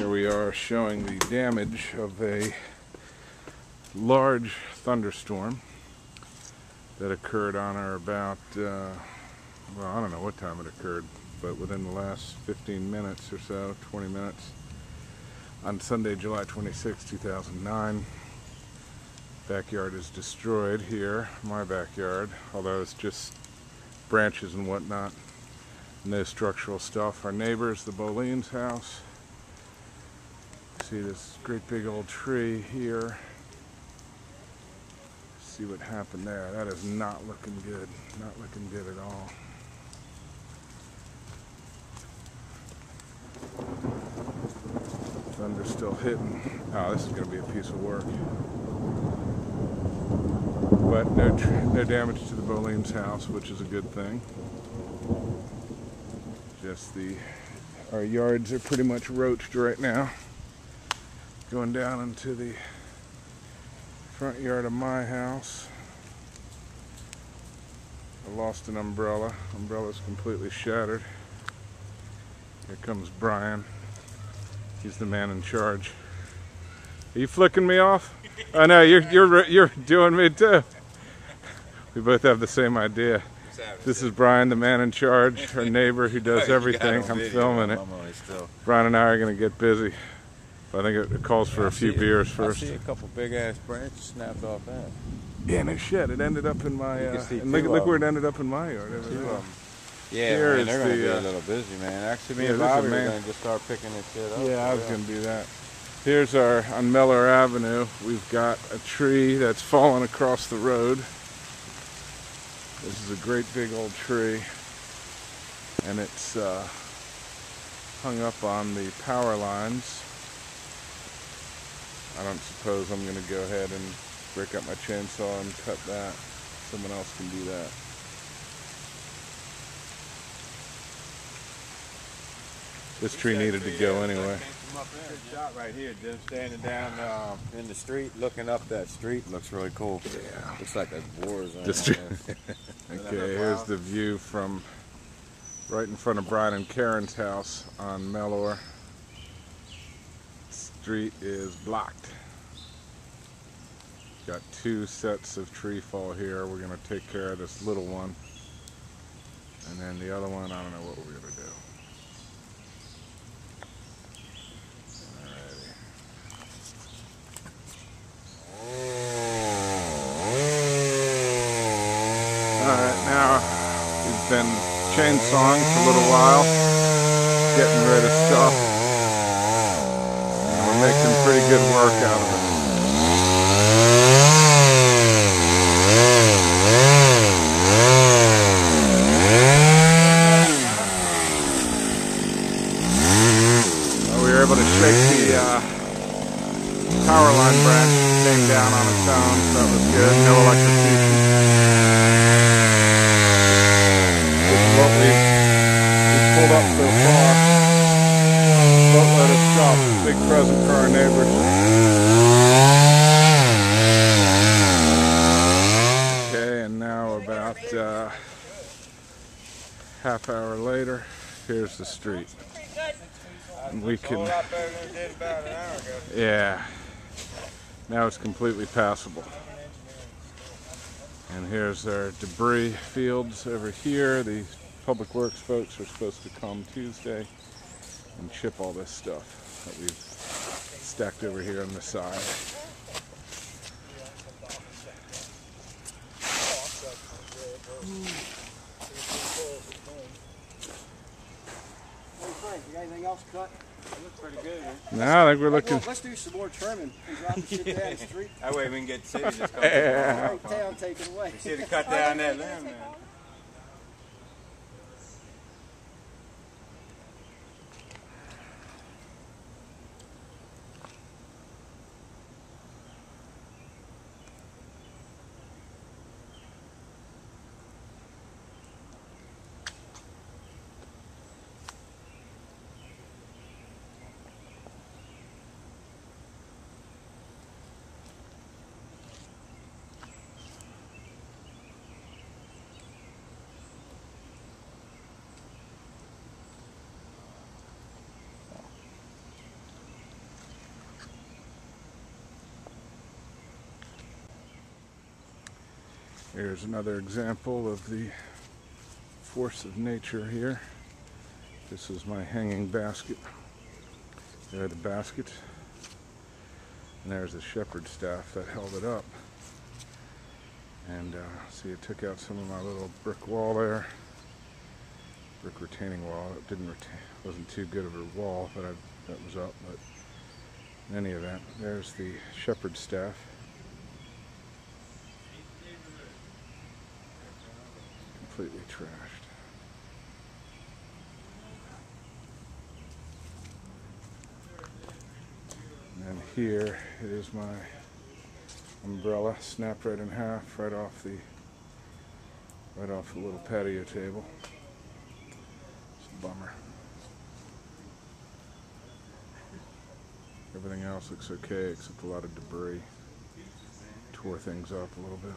Here we are showing the damage of a large thunderstorm that occurred on or about, well, I don't know what time it occurred, but within the last 15 minutes or so, 20 minutes, on Sunday, July 26, 2009. Backyard is destroyed here, my backyard, although it's just branches and whatnot, no structural stuff. Our neighbors, the Boleyn's house. See this great big old tree here. See what happened there. That is not looking good. Not looking good at all. Thunder's still hitting. Oh, this is going to be a piece of work. But no damage to the Boleyn's house, which is a good thing. Just our yards are pretty much roached right now. Going down into the front yard of my house. I lost an umbrella. Umbrella's completely shattered. Here comes Brian. He's the man in charge. Are you flicking me off? Oh no, you're doing me too. We both have the same idea. This is Brian, the man in charge, our neighbor who does everything. I'm filming it. Brian and I are going to get busy. I think it calls for a few beers first. I see a couple big ass branches snapped off that. Yeah, no shit. It ended up in my. And look where it ended up in my yard. Yeah, man, they're going to be a little busy, man. Actually, me and Bobby are going to just start picking this shit up. Yeah, I was going to do that. Here's on Mellor Avenue. We've got a tree that's fallen across the road. This is a great big old tree, and it's hung up on the power lines. I don't suppose I'm going to go ahead and break up my chainsaw and cut that. Someone else can do that. This tree needed to go anyway. Good shot right here, Jim, standing down in the street, looking up that street. Looks really cool. Yeah. Looks like a war zone. Okay, here's the view from right in front of Brian and Karen's house on Mellor. Street is blocked. Got two sets of tree fall here. We're going to take care of this little one. And then the other one, I don't know what we're going to do. Alright, now we've been chainsawing for a little while, getting rid of stuff. We're making pretty good work out of it. Well, we were able to shake the power line branch came down on its own, so that was good. No electrocution. This is what we've pulled up so far. Boatload of stuff. Big present for our neighbors. Okay, and now about half hour later, here's the street. And we can, yeah, now it's completely passable. And here's our debris fields over here. The Public Works folks are supposed to come Tuesday and chip all this stuff that we've stacked over here on the side. You got anything else cut? It looks pretty good, man. No, I think we're looking. Let's do some more trimming and drop the shit down the street. That way we can get the city just come Town taken away. We should have cut down that limb, man. Here's another example of the force of nature here. This is my hanging basket. There are the baskets. And there's the shepherd's staff that held it up. And see, it took out some of my little brick wall there. Brick retaining wall. It wasn't too good of a wall that was up, but in any event, there's the shepherd's staff. Completely trashed. And here is my umbrella, snapped right in half, right off the little patio table. It's a bummer. Everything else looks okay except a lot of debris. Tore things up a little bit.